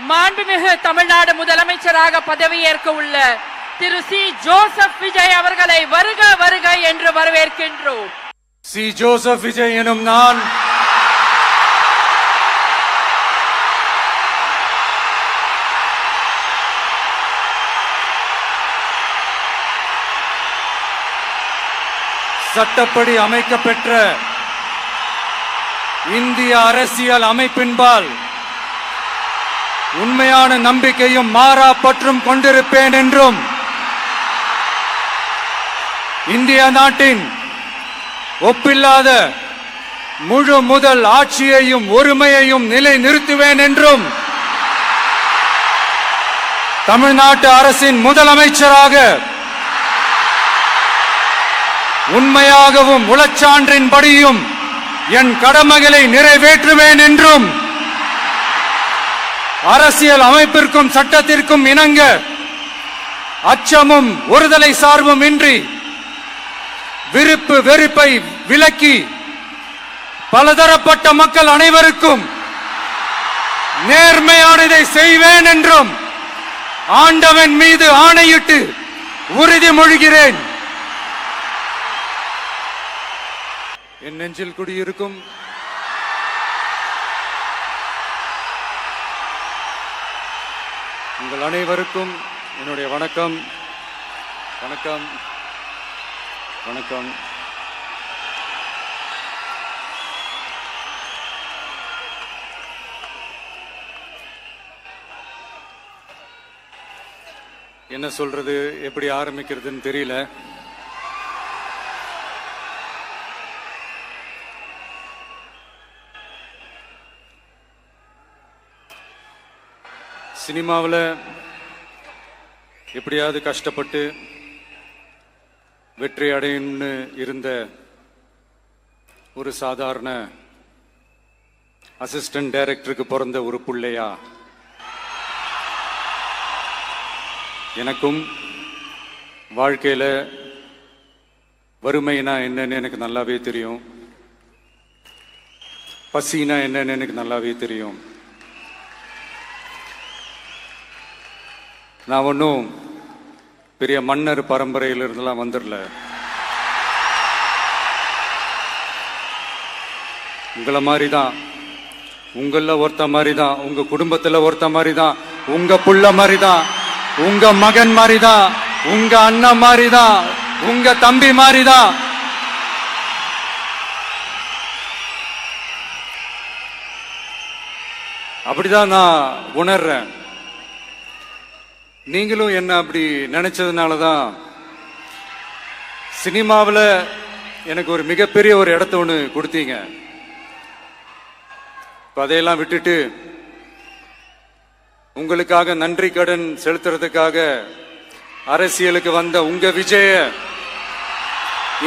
மாண்புமிகு தமிழ்நாடு முதலமைச்சராக பதவியேற்க உள்ள திரு சி ஜோசப் விஜய் அவர்களை வருக வருக என்று வரவேற்கின்றோம். சி ஜோசப் விஜய் எனும் நான் சட்டப்படி அமைக்கப்பெற்ற இந்திய அரசியல் அமைப்பின்பால் உண்மையான நம்பிக்கையும் மாறா பற்றும் கொண்டிருப்பேன் என்றும் இந்திய நாட்டின் ஒப்பில்லாத முழு முதல் ஆட்சியையும் ஒருமையையும் நிலை நிறுத்துவேன் என்றும் தமிழ்நாட்டு அரசின் முதலமைச்சராக உண்மையாகவும் உளச்சான்றின்படியும் என் கடமைகளை நிறைவேற்றுவேன் என்றும் அரசியல் அமைப்பிற்கும் சட்டத்திற்கும் இணங்க அச்சமும் ஒருதலை சார்பும் இன்றி விருப்பு வெறுப்பை விலக்கி பலதரப்பட்ட மக்கள் அனைவருக்கும் நேர்மையானதை செய்வேன் என்றும் ஆண்டவன் மீது ஆணையிட்டு உறுதிமொழிகிறேன். என் நெஞ்சில் குடியிருக்கும் உங்கள் அனைவருக்கும் என்னுடைய வணக்கம். வணக்கம் வணக்கம். என்ன சொல்றது, எப்படி ஆரம்பிக்கிறதுன்னு தெரியல. சினிமாவில் எப்படியாவது கஷ்டப்பட்டு வெற்றி அடையணும்னு இருந்த ஒரு சாதாரண அசிஸ்டன்ட் டைரக்டருக்கு பிறந்த ஒரு பிள்ளையா எனக்கும் வாழ்க்கையில் வறுமைனா என்னன்னு எனக்கு நல்லாவே தெரியும், பசினா என்னன்னு எனக்கு நல்லாவே தெரியும். நான் ஒன்றும் பெரிய மன்னர் பரம்பரையிலிருந்தெல்லாம் வந்துடல. உங்களை மாதிரி தான், உங்களில் ஒருத்த மாதிரி தான், உங்க குடும்பத்தில் ஒருத்த மாதிரி தான், உங்க புள்ள மாதிரி தான், உங்க மகன் மாதிரி தான், உங்க அண்ணன் மாதிரி தான், உங்க தம்பி மாதிரி தான். அப்படிதான் நான் உணர்றேன். நீங்களும் என்ன அப்படி நினைச்சதுனால தான் சினிமாவில் எனக்கு ஒரு மிகப்பெரிய ஒரு இடத்த ஒன்று கொடுத்தீங்க. அதையெல்லாம் விட்டுட்டு உங்களுக்காக நன்றி கடன் செலுத்துறதுக்காக அரசியலுக்கு வந்த உங்க விஜய,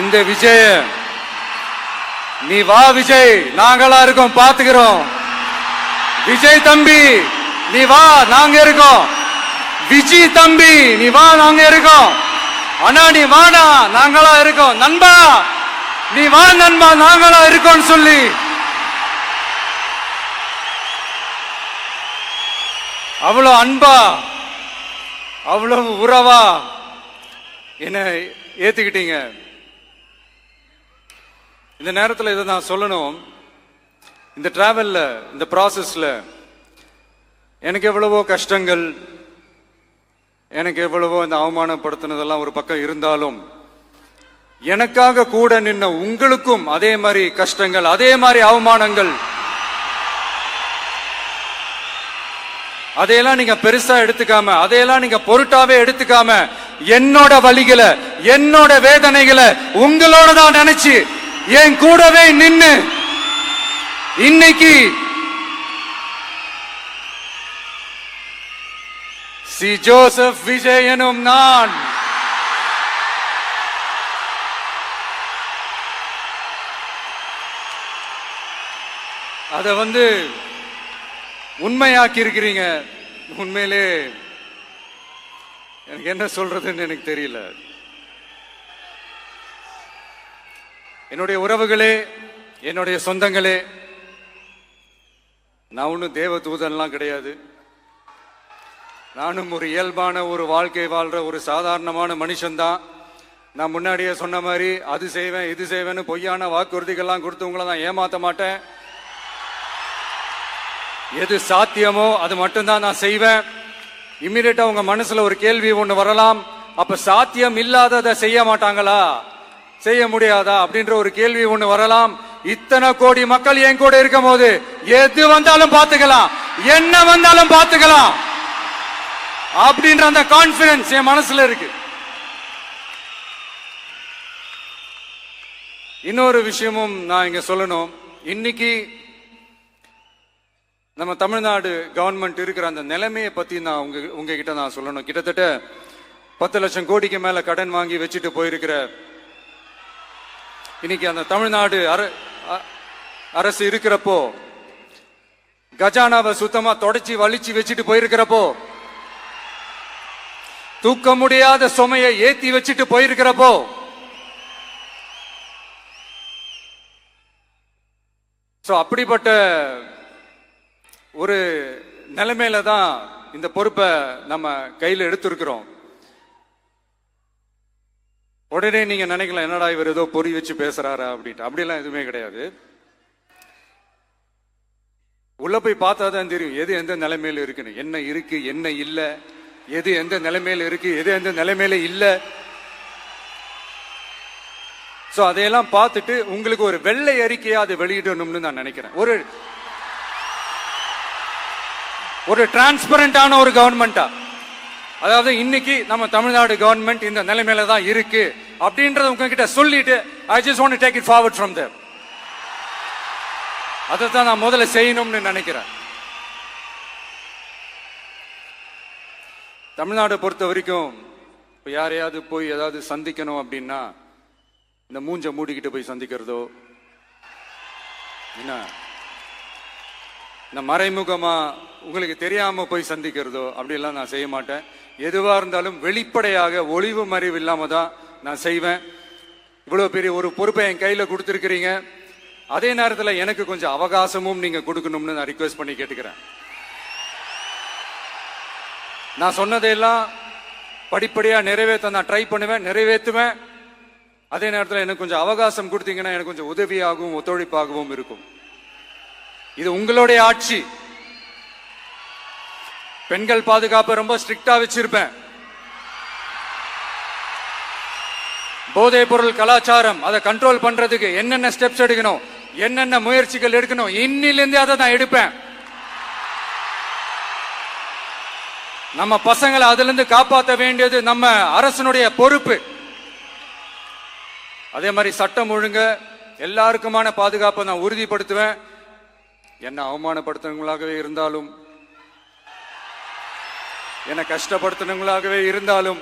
இந்த விஜய, நீ வா விஜய், நாங்களா இருக்கோம், பாத்துக்கிறோம். விஜய் தம்பி நீ வா, நாங்க இருக்கோம். விஜி தம்பி நீ வா, நாங்க இருக்கோம். அண்ணா நீ வாடா, நாங்களா இருக்கோம். நண்பா நீ வா நண்பா, நாங்களா இருக்கோம் சொல்லி அவ்வளவு அன்பா அவ்வளவு உறவா என்ன ஏத்துக்கிட்டீங்க. இந்த நேரத்தில் இதை நான் சொல்லணும். இந்த டிராவல்ல, இந்த ப்ராசஸ்ல எனக்கு எவ்வளவோ கஷ்டங்கள், எனக்கு எவ்வளவோ இந்த அவமானப்படுத்தினதெல்லாம் ஒரு பக்கம் இருந்தாலும் எனக்காக கூட நின்ன உங்களுக்கும் அதே மாதிரி கஷ்டங்கள், அதே மாதிரி அவமானங்கள், அதையெல்லாம் நீங்க பெருசா எடுத்துக்காம, அதையெல்லாம் நீங்க பொருட்டாவே எடுத்துக்காம என்னோட வலிகளை, என்னோட வேதனைகளை உங்களோட தான் நினைச்சு என் கூடவே நின்னு இன்னைக்கு சி ஜோசப் விஜய் எனும் நான் அத உண்மையாக்கி இருக்கிறீங்க. உண்மையிலே எனக்கு என்ன சொல்றதுன்னு எனக்கு தெரியல. என்னுடைய உறவுகளே, என்னுடைய சொந்தங்களே, நான் ஒன்றும் தேவ தூதன்லாம் கிடையாது. நானும் ஒரு இயல்பான ஒரு வாழ்க்கை வாழ்ற ஒரு சாதாரணமான மனுஷன்தான். நான் முன்னாடியே சொன்ன மாதிரி அது செய்வேன் இது செய்வேன்னு பொய்யான வாக்குறுதிகள்லாம் கொடுத்தவங்கள நான் ஏமாத்த மாட்டேன். எது சாத்தியமோ அது மட்டும்தான் நான் செய்வேன். இம்மிடியட்டா உங்க மனசுல ஒரு கேள்வி ஒண்ணு வரலாம், அப்ப சாத்தியம் இல்லாததை செய்ய மாட்டாங்களா, செய்ய முடியாதா அப்படின்ற ஒரு கேள்வி ஒண்ணு வரலாம். இத்தனை கோடி மக்கள் என் கூட இருக்கும் போது எது வந்தாலும் பாத்துக்கலாம், என்ன வந்தாலும் பாத்துக்கலாம் அப்படின்ற அந்த கான்பிடன்ஸ் என் மனசுல இருக்கு. இன்னொரு விஷயமும் நான் இங்க சொல்லணும். இன்னைக்கு நம்ம தமிழ்நாடு கவர்மெண்ட் இருக்கிற அந்த நிலைமையை பத்தி நான் உங்ககிட்ட நான் சொல்லணும். கிட்டத்தட்ட 10 லட்சம் கோடிக்கு மேல கடன் வாங்கி வச்சுட்டு போயிருக்கிற இன்னைக்கு அந்த தமிழ்நாடு அரசு இருக்கிறப்போ, கஜானாவை சுத்தமா தொடச்சி வலிச்சு வச்சுட்டு போயிருக்கிறப்போ, தூக்க முடியாத சுமையை ஏத்தி வச்சுட்டு போயிருக்கிறப்போ, அப்படிப்பட்ட ஒரு நிலைமையில தான் இந்த பொறுப்பை நம்ம கையில் எடுத்திருக்கிறோம். உடனே நீங்க நினைக்கலாம், என்னடா இவர் ஏதோ பொறி வச்சு பேசுறாரா அப்படின்ட்டு. அப்படிலாம் எதுவுமே கிடையாது. உள்ள போய் பார்த்தா தான் தெரியும் எது எந்த நிலைமையில இருக்குன்னு, என்ன இருக்கு என்ன இல்ல, எது எந்த நிலைமையில இருக்கு எது எந்த நிலைமையில இல்ல. சோ அதையெல்லாம் பார்த்துட்டு உங்களுக்கு ஒரு வெள்ளை அறிக்கையா அதை வெளியிடணும்னு நான் நினைக்கிறேன். ஒரு டிரான்ஸ்பரண்டான ஒரு கவர்மெண்டா, அதாவது இன்னைக்கு நம்ம தமிழ்நாடு கவர்மெண்ட் இந்த நிலைமையில தான் இருக்கு அப்படின்றத உங்ககிட்ட சொல்லிட்டு I just want to take it forward from there. அதைத்தான் நான் முதல்ல செய்யணும்னு நினைக்கிறேன். தமிழ்நாடு பொறுத்த வரைக்கும் இப்ப யாரையாவது போய் ஏதாவது சந்திக்கணும் அப்படின்னா இந்த மூஞ்ச மூடிக்கிட்டு போய் சந்திக்கிறதோ, என்ன இந்த மறைமுகமா உங்களுக்கு தெரியாம போய் சந்திக்கிறதோ அப்படியெல்லாம் நான் செய்ய மாட்டேன். எதுவா இருந்தாலும் வெளிப்படையாக ஒளிவு மறைவு இல்லாம தான் நான் செய்வேன். இவ்வளவு பெரிய ஒரு பொறுப்பை என் கையில கொடுத்திருக்கிறீங்க, அதே நேரத்தில் எனக்கு கொஞ்சம் அவகாசமும் நீங்க கொடுக்கணும்னு நான் ரிக்வெஸ்ட் பண்ணி கேட்டுக்கிறேன். நான் சொன்னதையெல்லாம் படிப்படியா நிறைவேற்ற நான் ட்ரை பண்ணுவேன், நிறைவேற்றுவேன். அதே நேரத்தில் எனக்கு கொஞ்சம் அவகாசம் கொடுத்தீங்கன்னா எனக்கு கொஞ்சம் உதவியாகவும் ஒத்துழைப்பாகவும் இருக்கும். இது உங்களுடைய ஆட்சி. பெண்கள் பாதுகாப்பை ரொம்ப ஸ்ட்ரிக்டா வச்சிருப்பேன். போதைப் பொருள் கலாச்சாரம் அதை கண்ட்ரோல் பண்றதுக்கு என்னென்ன ஸ்டெப்ஸ் எடுக்கணும், என்னென்ன முயற்சிகள் எடுக்கணும், இன்னிலிருந்து அதை நான் எடுப்பேன். நம்ம பசங்களை அதுல இருந்து காப்பாற்ற வேண்டியது நம்ம அரசனுடைய பொறுப்பு. அதே மாதிரி சட்டம் ஒழுங்கு எல்லாருக்குமான பாதுகாப்பை நான் உறுதிப்படுத்துவேன். என்ன அவமானப்படுத்துறவங்களாகவே இருந்தாலும், என்ன கஷ்டப்படுத்துறவங்களாகவே இருந்தாலும்,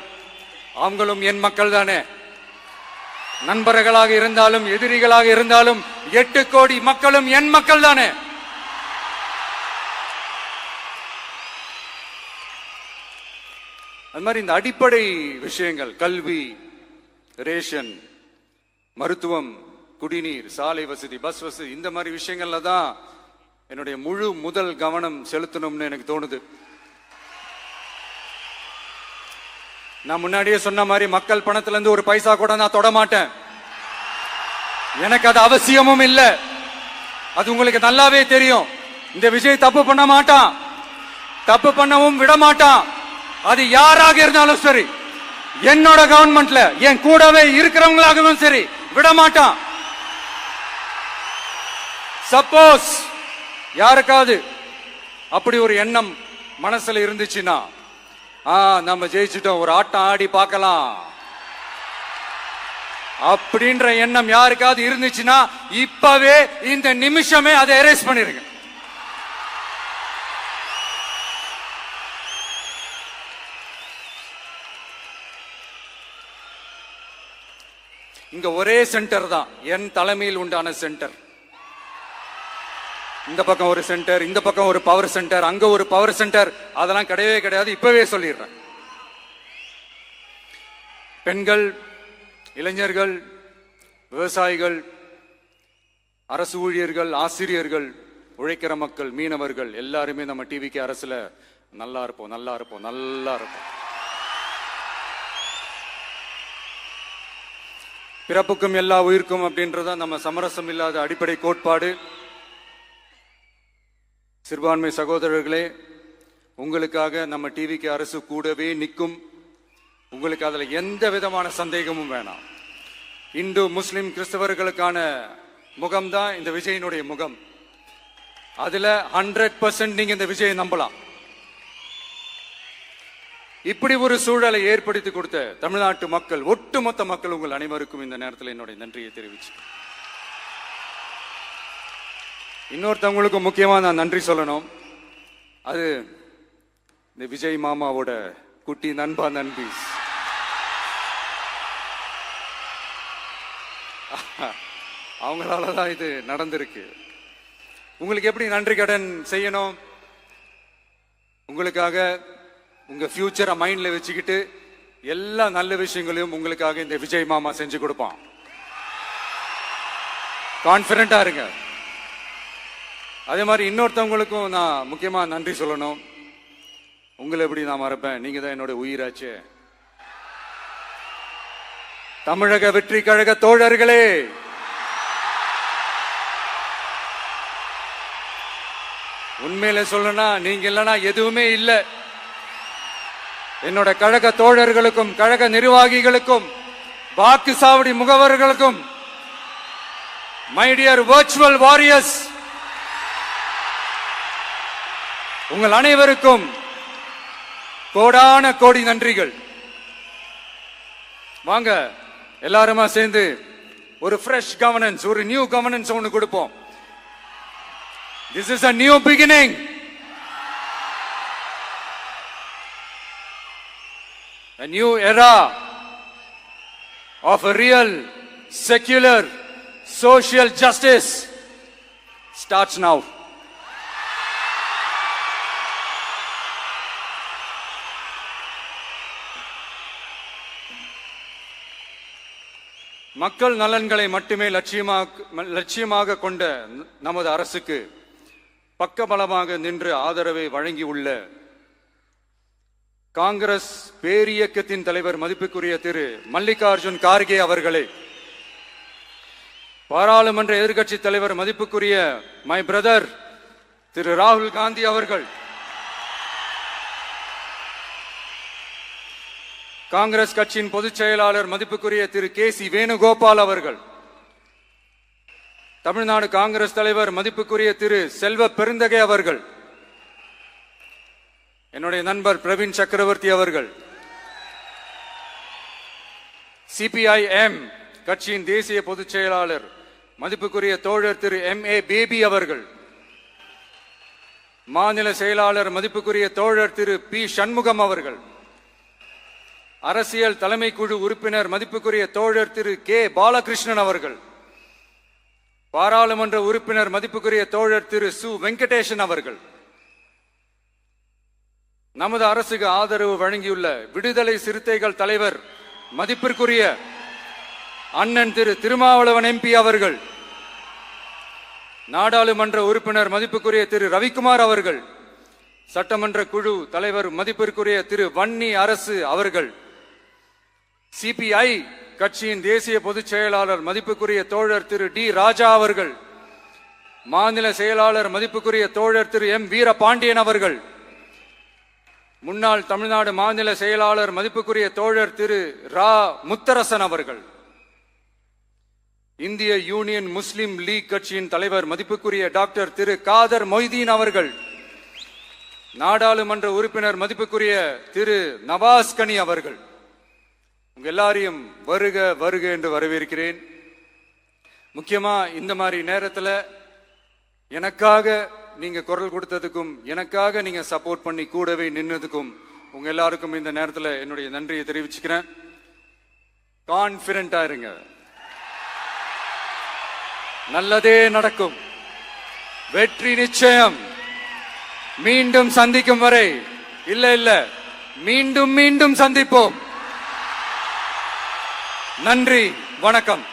அவங்களும் என் மக்கள் தானே. நண்பர்களாக இருந்தாலும் எதிரிகளாக இருந்தாலும் 8 கோடி மக்களும் என் மக்கள் தானே. அது மாதிரி இந்த அடிப்படை விஷயங்கள், கல்வி, ரேஷன், மருத்துவம், குடிநீர், சாலை வசதி, பஸ் வசதி, இந்த மாதிரி விஷயங்கள்ல தான் என்னுடைய முழு முதல் கவனம் செலுத்தணும்னு எனக்கு தோணுது. நான் முன்னாடியே சொன்ன மாதிரி மக்கள் பணத்துல இருந்து ஒரு பைசா கூட நான் தொட மாட்டேன். எனக்கு அது அவசியமும் இல்லை. அது உங்களுக்கு நல்லாவே தெரியும். இந்த விஜய் தப்பு பண்ண மாட்டான், தப்பு பண்ணவும் விட மாட்டான். அது யாராக இருந்தாலும் சரி, என்னோட கவர்மெண்ட்ல என் கூடவே இருக்கிறவங்களாகவும் சரி, விட மாட்டான். சப்போஸ் யாருக்காவது அப்படி ஒரு எண்ணம் மனசுல இருந்துச்சுன்னா, நம்ம ஜெயிச்சுட்டோம், ஒரு ஆட்டம் ஆடி பார்க்கலாம் அப்படின்ற எண்ணம் யாருக்காவது இருந்துச்சுன்னா இப்பவே இந்த நிமிஷமே அதை எரேஸ் பண்ணிருங்க. இங்க ஒரே சென்டர் தான், என் தலைமையில் உண்டான சென்டர். இந்த பக்கம் ஒரு சென்டர், இந்த பக்கம் ஒரு பவர் சென்டர், அங்க ஒரு பவர் சென்டர், அதெல்லாம் கிடையவே கிடையாது. இப்பவே சொல்லிடுறேன். பெண்கள், இளைஞர்கள், விவசாயிகள், அரசு ஊழியர்கள், ஆசிரியர்கள், உழைக்கிற மக்கள், மீனவர்கள் எல்லாருமே நம்ம டிவிக்கு அரசுல நல்லா இருப்போம், நல்லா இருப்போம், நல்லா இருப்போம். பிறப்புக்கும் எல்லா உயிர்க்கும் அப்படின்றதான் நம்ம சமரசம் இல்லாத அடிப்படை கோட்பாடு. சிறுபான்மை சகோதரர்களே, உங்களுக்காக நம்ம டிவிக்கு அரசு கூடவே நிற்கும். உங்களுக்கு அதுல எந்த விதமான சந்தேகமும் வேணாம். இந்து முஸ்லிம் கிறிஸ்தவர்களுக்கான முகம்தான் இந்த விஜயனுடைய முகம். அதுல 100% நீங்க இந்த விஜயை நம்பலாம். இப்படி ஒரு சூழலை ஏற்படுத்தி கொடுத்த தமிழ்நாட்டு மக்கள், ஒட்டுமொத்த மக்கள், உங்கள் அனைவருக்கும் இந்த நேரத்தில் என்னுடைய நன்றியை தெரிவிச்சு, இன்னொருத்தவங்களுக்கு முக்கியமா நான் நன்றி சொல்லணும். அது இந்த விஜய் மாமாவோட குட்டி நண்பா நண்பி. அவங்களாலதான் இது நடந்திருக்கு. உங்களுக்கு எப்படி நன்றி கடன் செய்யணும்? உங்களுக்காக உங்க ஃபியூச்சரை மைண்ட்ல வச்சுக்கிட்டு எல்லா நல்ல விஷயங்களையும் உங்களுக்காக இந்த விஜய் மாமா செஞ்சு கொடுப்பான். கான்பிடண்டா இருங்க. அதே மாதிரி இன்னொருத்தவங்களுக்கும் நான் முக்கியமா நன்றி சொல்லணும். உங்களை எப்படி நான் மறப்பேன்? நீங்க தான் என்னோட உயிராச்சு. தமிழக வெற்றி கழக தோழர்களே, உண்மையில சொல்லணும்னா நீங்க இல்லைன்னா எதுவுமே இல்லை. என்னோட கழக தோழர்களுக்கும் கழக நிர்வாகிகளுக்கும் வாக்கு சாவடி முகவர்களுக்கும், மை டியர் வர்ச்சுவல் வாரியர்ஸ், உங்கள் அனைவருக்கும் கோடான கோடி நன்றிகள். வாங்க எல்லாருமா சேர்ந்து ஒரு ஃப்ரெஷ் கவர்னன்ஸ், ஒரு நியூ கவர்னன்ஸ் ஒன்று கொடுப்போம். This is a new beginning. A new era of a real, secular, social justice starts now. மக்கள் நலன்களை மட்டுமே லட்சியமாக கொண்ட நமது அரசுக்கு பக்கபலமாக நின்று ஆதரவை வழங்கியுள்ள காங்கிரஸ் பேரியக்கத்தின் தலைவர் மதிப்புக்குரிய திரு மல்லிகார்ஜுன் கார்கே அவர்களே, பாராளுமன்ற எதிர்க்கட்சி தலைவர் மதிப்புக்குரிய மை பிரதர் திரு ராகுல் காந்தி அவர்கள், காங்கிரஸ் கட்சியின் பொதுச் செயலாளர் மதிப்புக்குரிய திரு கே.சி. வேணுகோபால் அவர்கள், தமிழ்நாடு காங்கிரஸ் தலைவர் மதிப்புக்குரிய திரு செல்வ பெருந்தகை அவர்கள், என்னுடைய நண்பர் பிரவீன் சக்கரவர்த்தி அவர்கள், சிபிஐஎம் கட்சியின் தேசிய பொதுச் செயலாளர் மதிப்புக்குரிய தோழர் திரு M.A. பேபி அவர்கள், மாநில செயலாளர் மதிப்புக்குரிய தோழர் திரு பி. சண்முகம் அவர்கள், அரசியல் தலைமை குழு உறுப்பினர் மதிப்புக்குரிய தோழர் திரு கே. பாலகிருஷ்ணன் அவர்கள், பாராளுமன்ற உறுப்பினர் மதிப்புக்குரிய தோழர் திரு சு. வெங்கடேசன் அவர்கள், நமது அரசுக்கு ஆதரவு வழங்கியுள்ள விடுதலை சிறுத்தைகள் தலைவர் மதிப்பிற்குரிய அண்ணன் திரு திருமாவளவன் MP அவர்கள், நாடாளுமன்ற உறுப்பினர் மதிப்புக்குரிய திரு ரவிக்குமார் அவர்கள், சட்டமன்ற குழு தலைவர் மதிப்பிற்குரிய திரு வன்னி அரசு அவர்கள், சிபிஐ கட்சியின் தேசிய பொதுச் செயலாளர் மதிப்புக்குரிய தோழர் திரு டி. ராஜா அவர்கள், மாநில செயலாளர் மதிப்புக்குரிய தோழர் திரு M. வீரபாண்டியன் அவர்கள், முன்னாள் தமிழ்நாடு மாநில செயலாளர் மதிப்புக்குரிய தோழர் திரு ரா. முத்தரசன் அவர்கள், இந்திய யூனியன் முஸ்லிம் லீக் கட்சியின் தலைவர் மதிப்புக்குரிய டாக்டர் திரு காதர் மொய்தீன் அவர்கள், நாடாளுமன்ற உறுப்பினர் மதிப்புக்குரிய திரு நவாஸ் கனி அவர்கள், உங்க எல்லாரையும் வருக வருக என்று வரவேற்கிறேன். முக்கியமா இந்த மாதிரி நேரத்தில் எனக்காக நீங்க குரல் கொடுத்ததுக்கும், எனக்காக நீங்க சப்போர்ட் பண்ணி கூடவே நின்னதுக்கும் உங்க எல்லாருக்கும் இந்த நேரத்தில் என்னுடைய நன்றியை தெரிவிச்சுக்கிறேன். கான்பிடண்டா இருங்க, நல்லதே நடக்கும், வெற்றி நிச்சயம். மீண்டும் சந்திக்கும் வரை, இல்ல மீண்டும் மீண்டும் சந்திப்போம். நன்றி, வணக்கம்.